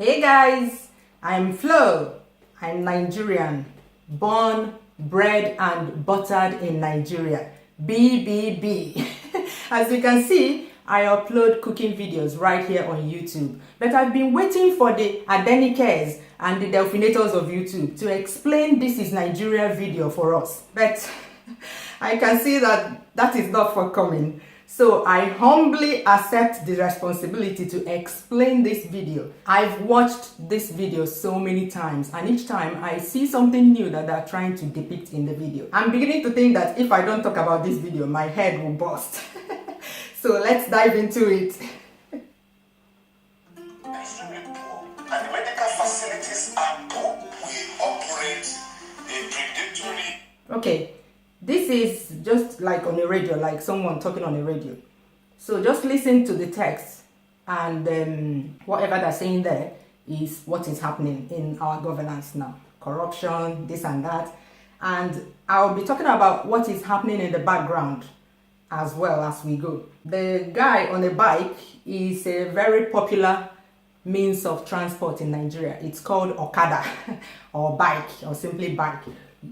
Hey guys, I'm Flo. I'm Nigerian, born, bred and buttered in Nigeria. BBB. As you can see, I upload cooking videos right here on YouTube. But I've been waiting for the Adenikes and the Delphinators of YouTube to explain this is Nigeria video for us. But I can see that is not forthcoming. So I humbly accept the responsibility to explain this video. I've watched this video so many times, and each time I see something new that they're trying to depict in the video. I'm beginning to think that if I don't talk about this video, my head will burst. So let's dive into it. Extremely poor, and the medical facilities are poor. We operate a predatory. Okay. This is just like on a radio, like someone talking on a radio. So just listen to the text, and whatever they're saying there is what is happening in our governance now. Corruption, this and that. And I'll be talking about what is happening in the background as well as we go. The guy on a bike is a very popular means of transport in Nigeria. It's called Okada or bike or simply bike.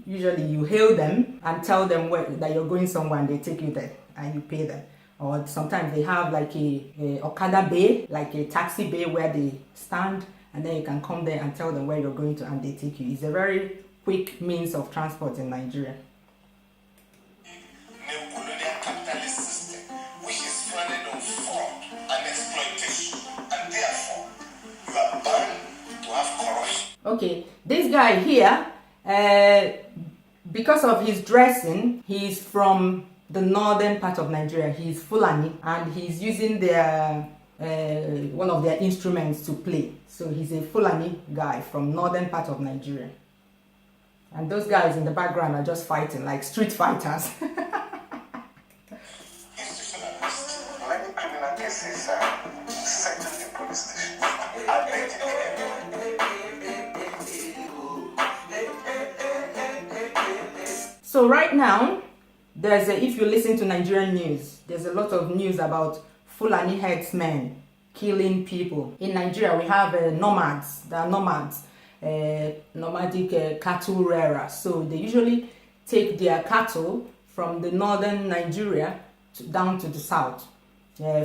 Usually you hail them and tell them that you're going somewhere and they take you there and you pay them. Or sometimes they have like a Okada bay, like a taxi bay where they stand, and then you can come there and tell them where you're going to and they take you. It's a very quick means of transport in Nigeria. Neo-colonial capitalist system, which is founded on fraud and exploitation, and therefore you are bound to have corruption. Okay, this guy here, because of his dressing, he's from the northern part of Nigeria. He's Fulani, and he's using their one of their instruments to play. So he's a Fulani guy from northern part of Nigeria. And those guys in the background are just fighting like street fighters. Institutional arrest. Many criminal cases are settled in police stations. Allegedly. So right now, if you listen to Nigerian news, there's a lot of news about Fulani herdsmen killing people. In Nigeria, we have nomads. There are nomads, nomadic cattle rearers. So they usually take their cattle from the northern Nigeria down to the south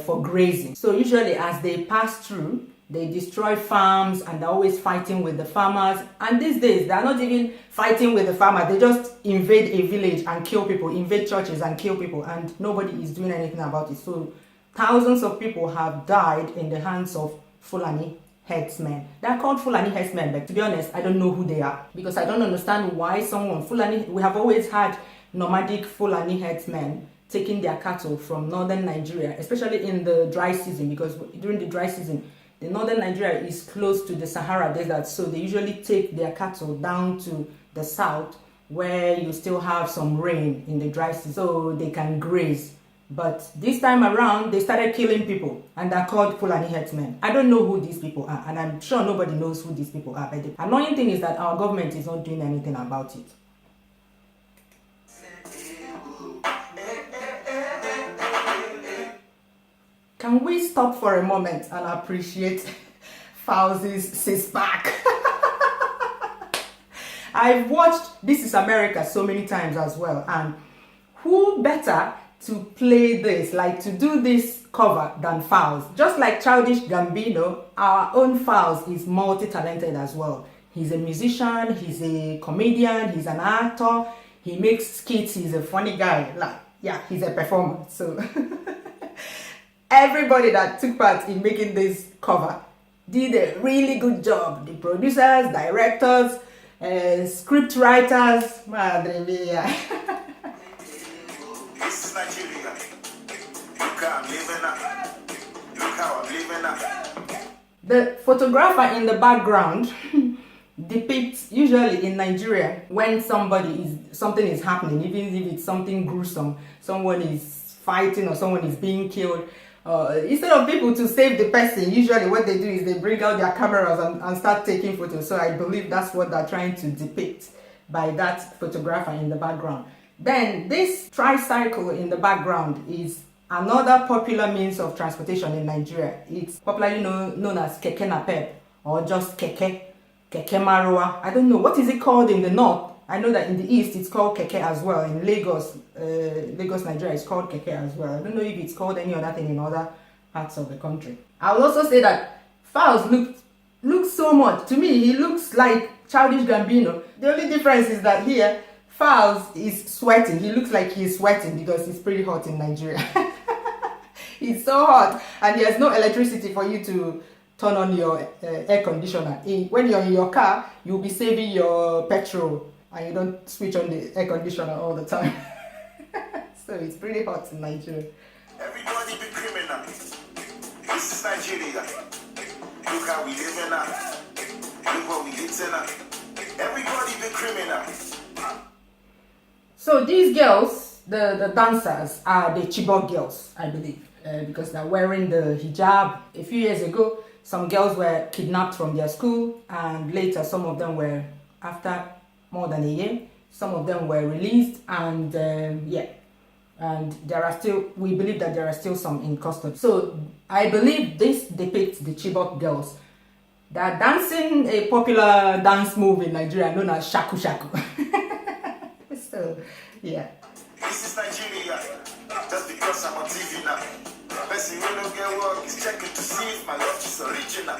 for grazing. So usually as they pass through, they destroy farms and they're always fighting with the farmers. And these days, they're not even fighting with the farmers. They just invade a village and kill people, invade churches and kill people, and nobody is doing anything about it. So thousands of people have died in the hands of Fulani herdsmen. They're called Fulani herdsmen, but to be honest, I don't know who they are, because I don't understand why we have always had nomadic Fulani herdsmen taking their cattle from northern Nigeria, especially in the dry season, because during the dry season, the northern Nigeria is close to the Sahara Desert, so they usually take their cattle down to the south where you still have some rain in the dry season, so they can graze. But this time around, they started killing people, and they're called Fulani herdsmen. I don't know who these people are, and I'm sure nobody knows who these people are. But the annoying thing is that our government is not doing anything about it. Can we stop for a moment and appreciate Falz's six-pack? I've watched This Is America so many times as well, and who better to play this, like to do this cover than Falz? Just like Childish Gambino, our own Falz is multi-talented as well. He's a musician, he's a comedian, he's an actor, he makes skits, he's a funny guy. Like, yeah, he's a performer. So everybody that took part in making this cover did a really good job. The producers, directors, script writers, madre mia. This is Nigeria. Look how I'm living up. Look how I'm living up. The photographer in the background depicts, usually in Nigeria, when something is happening, even if it's something gruesome, someone is fighting or someone is being killed. Instead of people to save the person, usually what they do is they bring out their cameras and start taking photos. So I believe that's what they're trying to depict by that photographer in the background. Then this tricycle in the background is another popular means of transportation in Nigeria. It's popularly known as keke napep or just keke marua. I don't know, what is it called in the north? I know that in the east it's called keke as well. In Lagos, Nigeria, it's called keke as well. I don't know if it's called any other thing in other parts of the country. I will also say that Falz looks so much, to me he looks like Childish Gambino. The only difference is that here Falz is sweating. He looks like he's sweating because it's pretty hot in Nigeria. It's so hot and there's no electricity for you to turn on your air conditioner. When you're in your car, you'll be saving your petrol and you don't switch on the air conditioner all the time. So it's pretty hot in Nigeria. Everybody be criminal. This is Nigeria. Look how we living now. Look what we eating now. Everybody be criminal. So these girls, the dancers, are the Chibok girls, I believe, because they're wearing the hijab. A few years ago, some girls were kidnapped from their school, and later some of them were, after more than a year, some of them were released, and yeah, and there are still, we believe that there are still some in custody. So I believe this depicts the Chibok girls. They are dancing a popular dance move in Nigeria known as shaku shaku. So yeah. This is Nigeria. Just because I'm on TV now. Person who don't get work is checking to see if my love is original.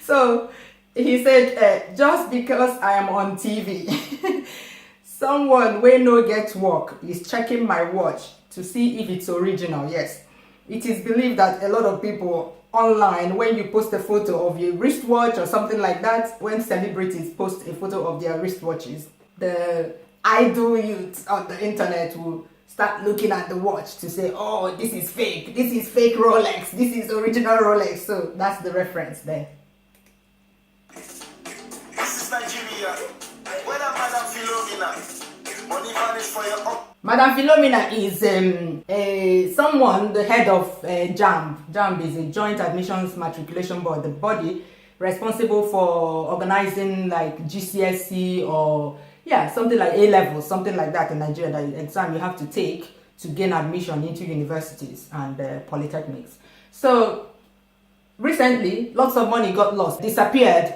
So he said, just because I am on TV, someone wey no get work is checking my watch to see if it's original. Yes, it is believed that a lot of people online, when you post a photo of your wristwatch or something like that, when celebrities post a photo of their wristwatches, the idle youth on the internet will start looking at the watch to say, oh, this is fake Rolex, this is original Rolex. So that's the reference there. This is Nigeria. Whether Madam Philomena, money vanish for your own. Madam Philomena is someone, the head of JAMB. JAMB is a Joint Admissions Matriculation Board, the body responsible for organizing like GCSE or something like A-levels, something like that in Nigeria, that exam you have to take to gain admission into universities and polytechnics. So recently, lots of money got lost, disappeared,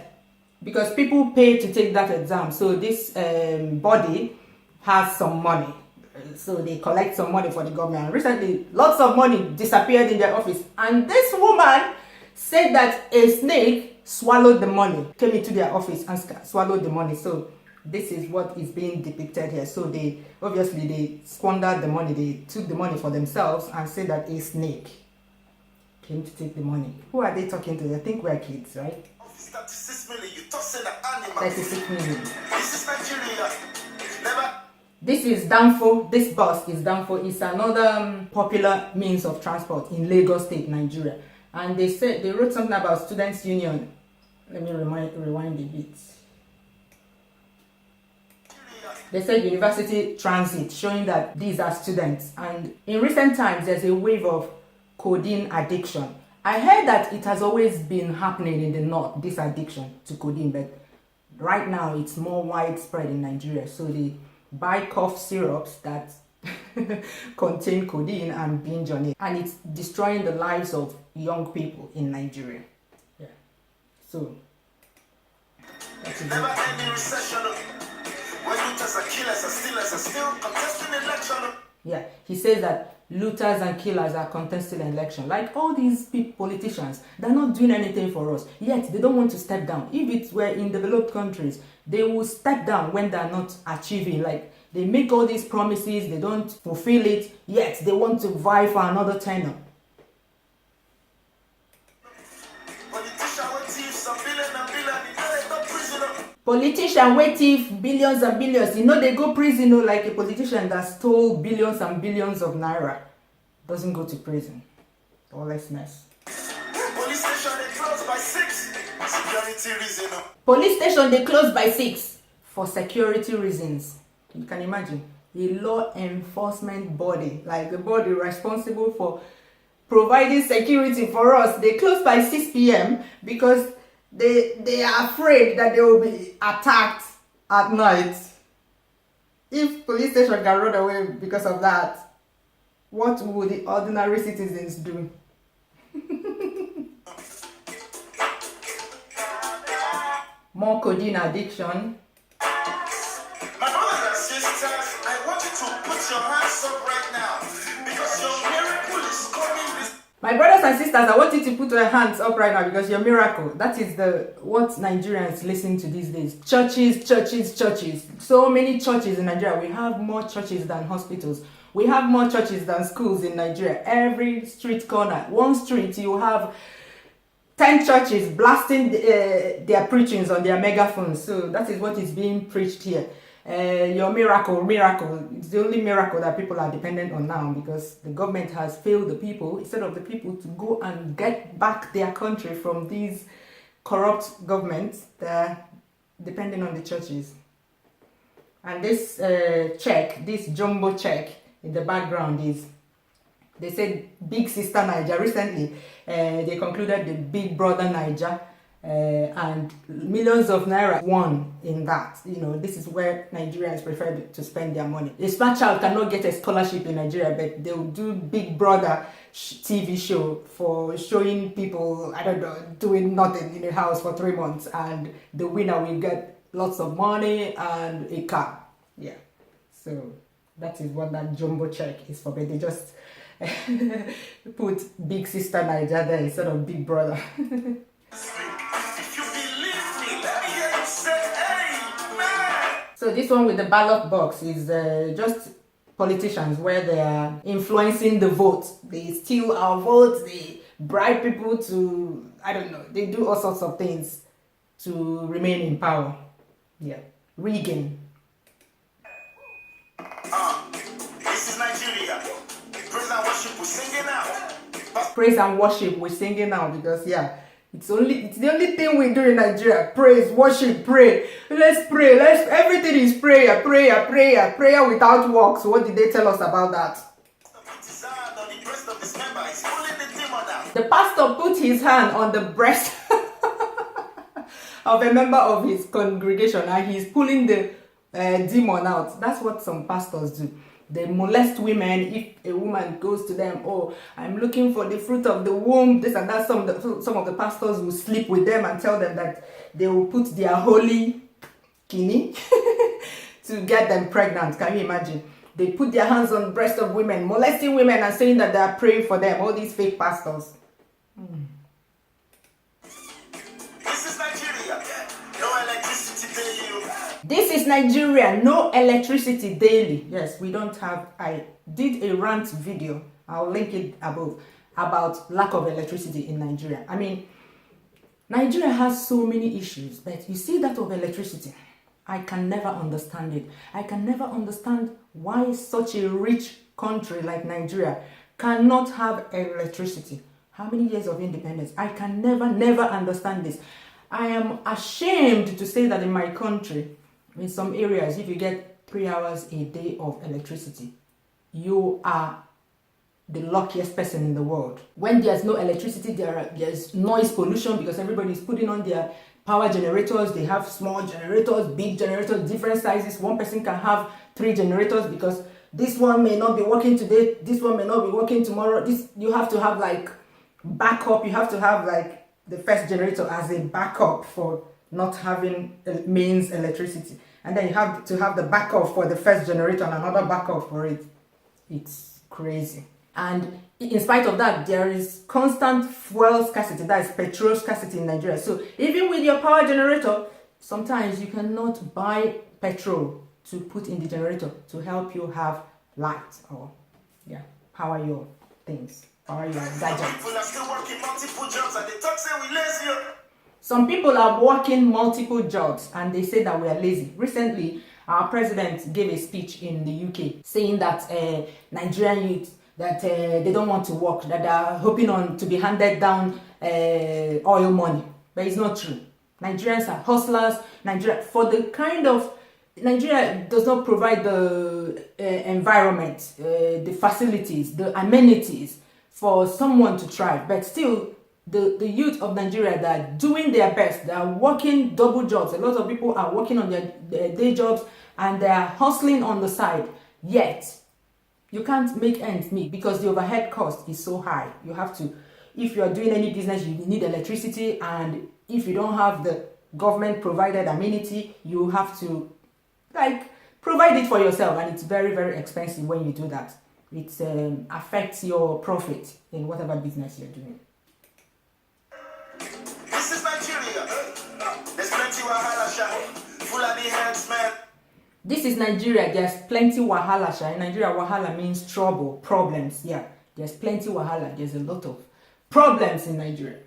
because people pay to take that exam. So this body has some money. So they collect some money for the government. Recently, lots of money disappeared in their office. And this woman said that a snake swallowed the money, came into their office and swallowed the money. So this is what is being depicted here. So they squandered the money. They took the money for themselves and said that a snake came to take the money. Who are they talking to? I think we're kids, right? 36 million, you tossing an animal. 36 million. This is Nigeria. Never. This is Danfo. This bus is Danfo. It's another popular means of transport in Lagos State, Nigeria. And they wrote something about Students' Union. Let me rewind a bit. They said University Transit, showing that these are students. And in recent times, there's a wave of codeine addiction. I heard that it has always been happening in the north, this addiction to codeine, but right now it's more widespread in Nigeria. So they buy cough syrups that contain codeine and binge on it. And it's destroying the lives of young people in Nigeria. Yeah. So, that's never any recession. When looters and killers and stealers are still contesting election. Yeah, he says that looters and killers are contesting election. Like all these politicians, they're not doing anything for us. Yet they don't want to step down. If it were in developed countries, they will step down when they're not achieving. Like they make all these promises, they don't fulfill it, yet they want to vie for another tenure. Politician wey thief billions and billions, you know they go prison, like a politician that stole billions and billions of naira doesn't go to prison. Lawlessness. Police station they close by 6. Security reason. Police station they close by 6 for security reasons. You can imagine a law enforcement body, like the body responsible for providing security for us, they close by 6 p.m. because they are afraid that they will be attacked at night. If police station can run away because of that, what would the ordinary citizens do? more codeine addiction. My brothers and sisters, I want you to put your hands up right now because your miracle is coming this. My brothers and sisters, I want you to put your hands up right now because your miracle. That is what Nigerians listen to these days. Churches, churches, churches. So many churches in Nigeria. We have more churches than hospitals. We have more churches than schools in Nigeria. Every street corner, one street, you have 10 churches blasting their preachings on their megaphones. So that is what is being preached here. Your miracle. It's the only miracle that people are dependent on now because the government has failed the people. Instead of the people to go and get back their country from these corrupt governments, they're depending on the churches. And this this jumbo check in the background is, they said Big Sister Niger. Recently, they concluded the Big Brother Niger. And millions of naira won in that. You know, this is where Nigerians prefer to spend their money. A smart child cannot get a scholarship in Nigeria, but they will do Big Brother TV show for showing people, I don't know, doing nothing in the house for 3 months, and the winner will get lots of money and a car. Yeah, so that is what that jumbo check is for. But they just put Big Sister Niger there instead of Big Brother. So this one with the ballot box is just politicians where they are influencing the vote. They steal our votes, they bribe people to, I don't know, they do all sorts of things to remain in power. Yeah, rigging. This is Nigeria. Praise and worship, we're singing now. Praise and worship, we're singing now because, yeah, it's the only thing we do in Nigeria. Praise, worship, pray. Let's pray. Everything is prayer, prayer, prayer, prayer without works. What did they tell us about that? The pastor put his hand on the breast of a member of his congregation and he's pulling the demon out. That's what some pastors do. They molest women. If a woman goes to them, oh, I'm looking for the fruit of the womb, this and that, some of the pastors will sleep with them and tell them that they will put their holy kidney to get them pregnant. Can you imagine? They put their hands on the breast of women, molesting women and saying that they are praying for them. All these fake pastors. This is Nigeria. No electricity daily. This is Nigeria. No electricity daily. Yes, we don't have. I did a rant video. I'll link it above about lack of electricity in Nigeria. I mean, Nigeria has so many issues, but you see that of electricity. I can never understand it. I can never understand why such a rich country like Nigeria cannot have electricity. How many years of independence? I can never understand this. I am ashamed to say that in my country, in some areas, if you get 3 hours a day of electricity, you are the luckiest person in the world. When there's no electricity, there's noise pollution because everybody's putting on their power generators. They have small generators, big generators, different sizes. One person can have 3 generators because this one may not be working today, this one may not be working tomorrow. You have to have like backup. You have to have like the first generator as a backup for not having mains electricity. And then you have to have the backup for the first generator and another backup for it. It's crazy. And in spite of that, there is constant fuel scarcity, that is petrol scarcity in Nigeria. So even with your power generator, sometimes you cannot buy petrol to put in the generator to help you have light or power your things, power your gadgets. People are still working multiple jobs and they talk say we lazy. Some people are working multiple jobs and they say that we are lazy. Recently, our president gave a speech in the UK saying that Nigerian youth, that they don't want to work, that they are hoping on to be handed down oil money. But it's not true. Nigerians are hustlers. Nigeria does not provide the environment, the facilities, the amenities for someone to thrive. But still, the youth of Nigeria, they are doing their best. They are working double jobs. A lot of people are working on their day jobs and they are hustling on the side. Yet, you can't make ends meet because the overhead cost is so high. You have to, if you are doing any business, you need electricity, and if you don't have the government provided amenity, you have to like provide it for yourself, and it's very, very expensive when you do that. It affects your profit in whatever business you're doing. This is Nigeria. There's plenty wahala, sha. Fulani herdsmen. This is Nigeria. There's plenty wahala, sha. In Nigeria, wahala means trouble, problems. Yeah, there's plenty wahala. There's a lot of problems in Nigeria.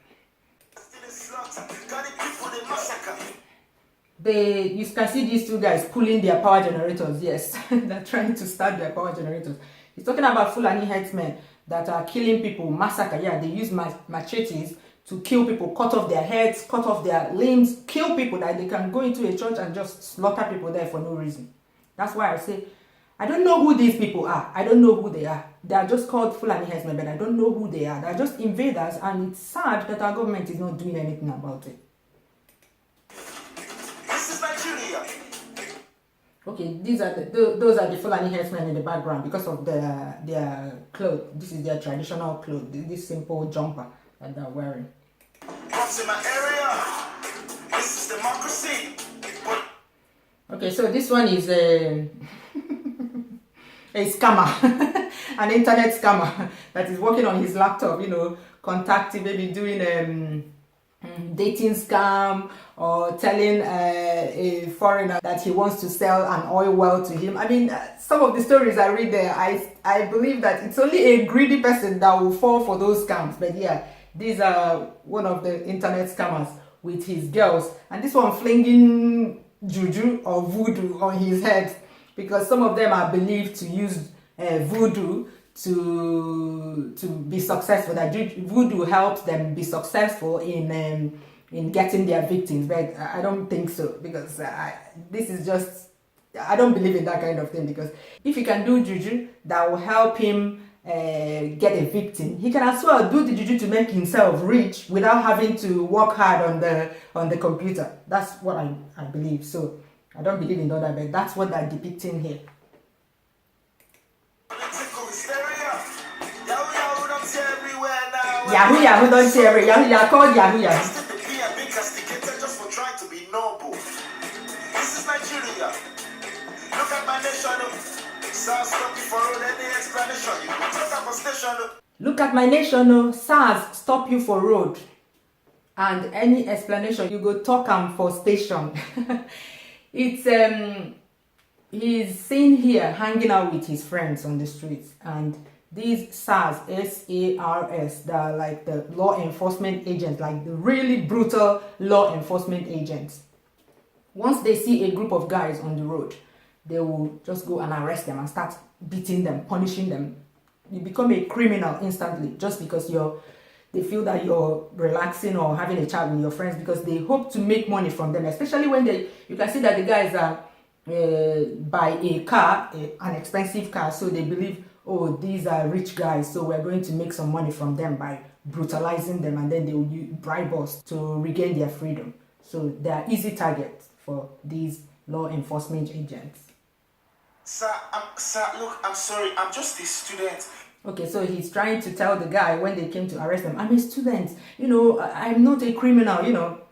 You can see these two guys pulling their power generators. Yes, they're trying to start their power generators. He's talking about Fulani herdsmen that are killing people, massacre. Yeah, they use machetes to kill people, cut off their heads, cut off their limbs, kill people, that they can go into a church and just slaughter people there for no reason. That's why I say, I don't know who these people are. I don't know who they are. They are just called Fulani herdsmen, but I don't know who they are. They're just invaders, and it's sad that our government is not doing anything about it. This is Nigeria. Okay, those are the Fulani herdsmen in the background because of their clothes. This is their traditional clothes. This simple jumper that they're wearing. What's in my area? This is democracy. Okay, so this one is a scammer, an internet scammer that is working on his laptop, contacting, maybe doing dating scam, or telling a foreigner that he wants to sell an oil well to him. I mean, some of the stories I read there, I believe that it's only a greedy person that will fall for those scams. But yeah, these are one of the internet scammers with his girls, and this one flinging juju or voodoo on his head, because some of them are believed to use voodoo to be successful. That voodoo helps them be successful in getting their victims. But I don't think so, because this is just, I don't believe in that kind of thing. Because if he can do juju that will help him get a victim, he can as well do the juju to make himself rich without having to work hard on the computer. That's what I believe. So I don't believe in all that, but that's what they're depicting here. Yahoo don't say every Yahoo called Yahoo. Being castigated just for trying to be noble. This is Nigeria. Look at my nation. SARS stop you for road. Any explanation? You can talk about station. Look at my nation. SARS stop you for road. And any explanation, you go talk for station. It's he's seen here hanging out with his friends on the streets, and these SARS, S-A-R-S, they're like the law enforcement agents, like the really brutal law enforcement agents. Once they see a group of guys on the road, they will just go and arrest them and start beating them, punishing them. You become a criminal instantly just because they feel that you're relaxing or having a chat with your friends, because they hope to make money from them, especially when you can see that the guys are buy a car, an expensive car, so they believe, oh, these are rich guys, so we're going to make some money from them by brutalizing them, and then they will bribe us to regain their freedom. So they are easy targets for these law enforcement agents. Sir, look, I'm sorry, I'm just a student. Okay, so he's trying to tell the guy when they came to arrest him, I'm a student, I'm not a criminal,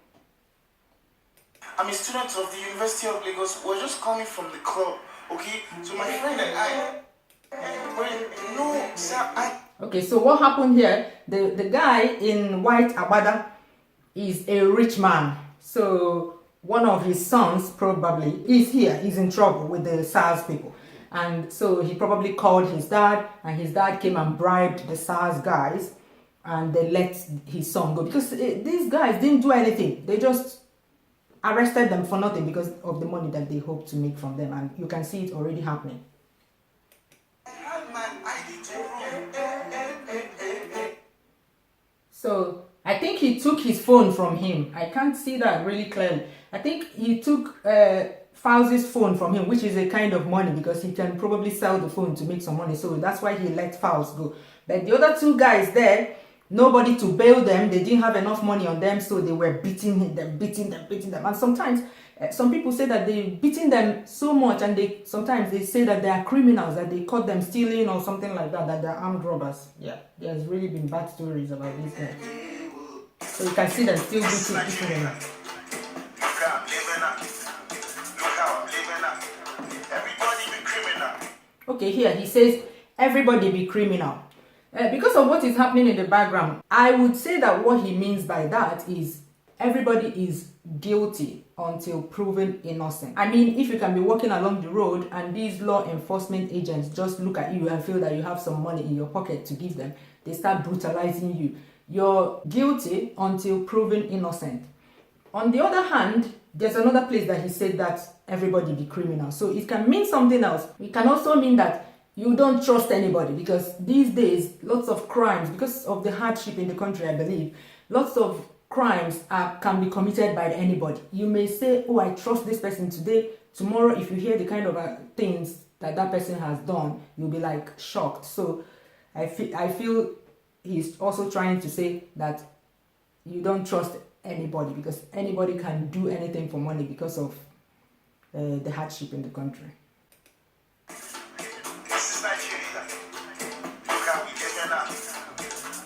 I'm a student of the University of Lagos. We're just coming from the club, okay? So my friend and I... No, sir, Okay, so what happened here, the guy in white abada is a rich man. So one of his sons probably is here, he's in trouble with the SARS people. And so he probably called his dad, and his dad came and bribed the SARS guys, and they let his son go. Because these guys didn't do anything. They just arrested them for nothing because of the money that they hope to make from them. And you can see it already happening. So I think he took his phone from him. I can't see that really clearly. I think he took Falz's phone from him, which is a kind of money, because he can probably sell the phone to make some money. So that's why he let Falz go. But the other two guys there, nobody to bail them. They didn't have enough money on them, so they were beating them. And sometimes some people say that they beating them so much, and sometimes they say that they are criminals, that they caught them stealing or something like that, that they're armed robbers. Yeah, there's really been bad stories about these guys. So you can see them still beating them. Okay, here he says everybody be criminal. Because of what is happening in the background, I would say that what he means by that is everybody is guilty until proven innocent. I mean, if you can be walking along the road and these law enforcement agents just look at you and feel that you have some money in your pocket to give them, they start brutalizing you. You're guilty until proven innocent. On the other hand, there's another place that he said that everybody be criminal. So it can mean something else. It can also mean that you don't trust anybody, because these days, lots of crimes, because of the hardship in the country, I believe, lots of crimes can be committed by anybody. You may say, oh, I trust this person today. Tomorrow, if you hear the kind of things that that person has done, you'll be like shocked. So I feel he's also trying to say that you don't trust anybody, because anybody can do anything for money because of the hardship in the country. This is Nigeria. Look how we get now.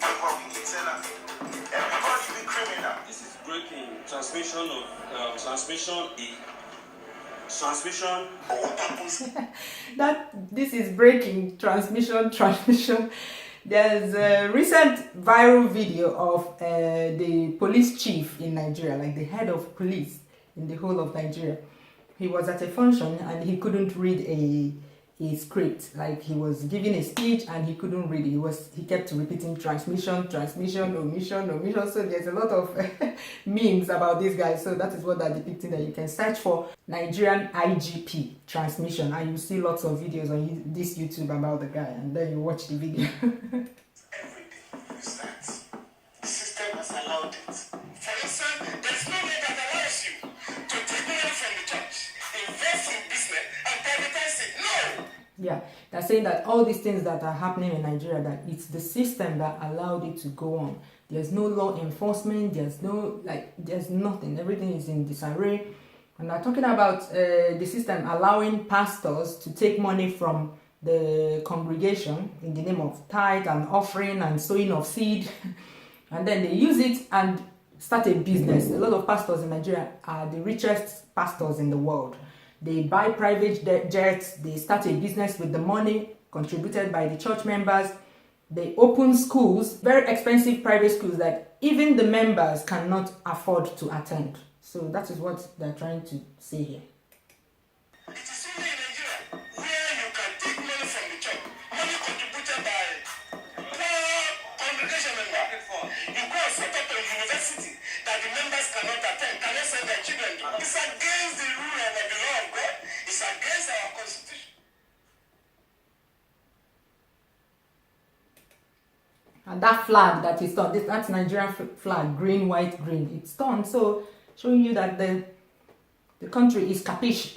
Look what we eat now. Everybody be criminal. This is breaking transmission. What happens? This is breaking transmission. There's a recent viral video of the police chief in Nigeria, like the head of police in the whole of Nigeria. He was at a function and he couldn't read a script. Like, he was giving a speech and he couldn't read it. He kept repeating transmission, omission. So there's a lot of memes about this guy. So that is what they're depicting. That you can search for Nigerian IGP transmission and you see lots of videos on this YouTube about the guy, and then you watch the video. Everything is that. The system has allowed it. For instance, there's no law that allows you to take money from the church, invest in business, and privatize it. No! Yeah, they're saying that all these things that are happening in Nigeria, that it's the system that allowed it to go on. There's no law enforcement, there's nothing. Everything is in disarray. And they're talking about the system allowing pastors to take money from the congregation in the name of tithe and offering and sowing of seed. And then they use it and start a business. A lot of pastors in Nigeria are the richest pastors in the world. They buy private jets, they start a business with the money contributed by the church members. They open schools, very expensive private schools that even the members cannot afford to attend. So that is what they're trying to say here. It is only in Nigeria where you can take money from the church, money contributed by poor congregation members. You go and set up a university that the members cannot attend, cannot send their children to. It's against the rule and the law of God. It's against our constitution. And that flag that is torn, that's Nigerian flag, green, white, green. It's torn, so showing you that the country is capiche.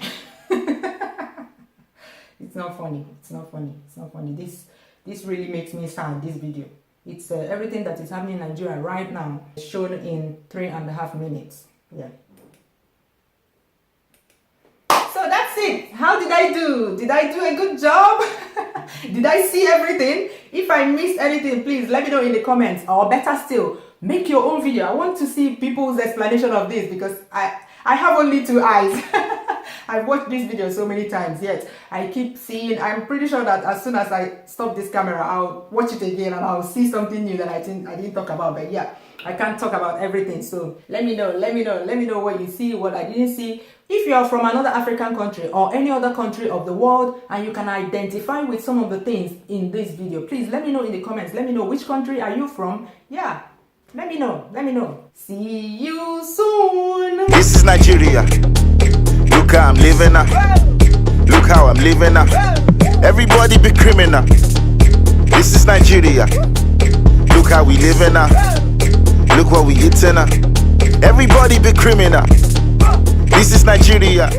It's not funny. This really makes me sad, this video. It's everything that is happening in Nigeria right now, shown in 3.5 minutes. Yeah. So that's it. How did I do? Did I do a good job? Did I see everything? If I missed anything, please let me know in the comments, or better still, make your own video. I want to see people's explanation of this, because I have only 2 eyes. I've watched this video so many times, yet I keep seeing. I'm pretty sure that as soon as I stop this camera, I'll watch it again and I'll see something new that I didn't talk about. But yeah, I can't talk about everything. So let me know what you see, what I didn't see. If you are from another African country or any other country of the world and you can identify with some of the things in this video, please let me know in the comments. Let me know which country are you from. Yeah, let me know. See you soon. This is Nigeria. Look how I'm living now. Look how I'm living now. Everybody be criminal. This is Nigeria. Look how we living now. Look what we eating now. Everybody be criminal. This is Nigeria.